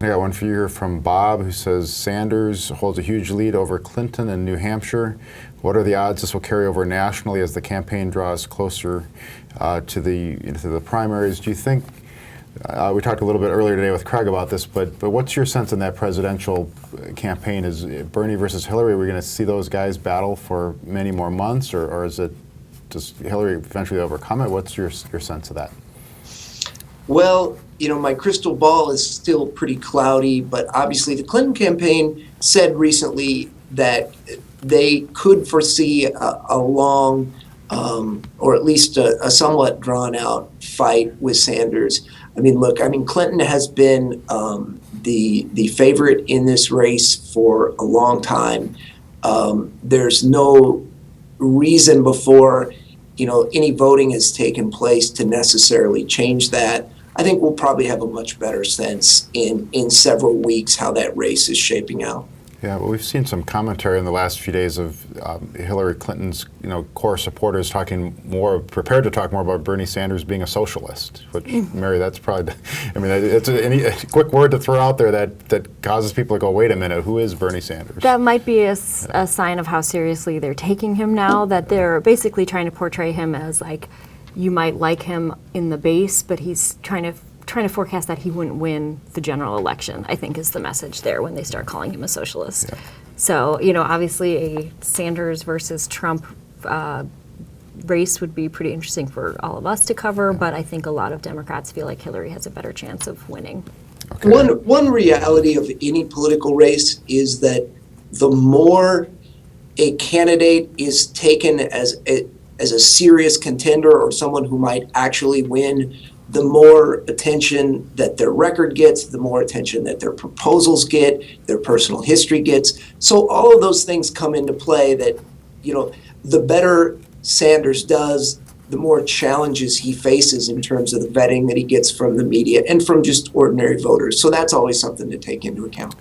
I got one for you here from Bob, who says Sanders holds a huge lead over Clinton in New Hampshire. What are the odds this will carry over nationally as the campaign draws closer to the primaries? Do you think, we talked a little bit earlier today with Craig about this, but what's your sense in that presidential campaign? Is Bernie versus Hillary, are we going to see those guys battle for many more months, or does Hillary eventually overcome it? What's your sense of that? Well, my crystal ball is still pretty cloudy, but obviously the Clinton campaign said recently that they could foresee a long, or at least a somewhat drawn-out fight with Sanders. Clinton has been the favorite in this race for a long time. There's no reason before any voting has taken place to necessarily change that. I think we'll probably have a much better sense in several weeks how that race is shaping out. Yeah, well, we've seen some commentary in the last few days of Hillary Clinton's, core supporters prepared to talk more about Bernie Sanders being a socialist. Which, Mary, that's probably, it's a quick word to throw out there that causes people to go, wait a minute, who is Bernie Sanders? That might be a sign of how seriously they're taking him now. That they're basically trying to portray him as like, you might like him in the base, but he's trying to forecast that he wouldn't win the general election, I think is the message there when they start calling him a socialist. Yeah. So, obviously a Sanders versus Trump race would be pretty interesting for all of us to cover, but I think a lot of Democrats feel like Hillary has a better chance of winning. Okay. One reality of any political race is that the more a candidate is taken as a serious contender or someone who might actually win, the more attention that their record gets, the more attention that their proposals get, their personal history gets. So all of those things come into play that, the better Sanders does, the more challenges he faces in terms of the vetting that he gets from the media and from just ordinary voters. So that's always something to take into account.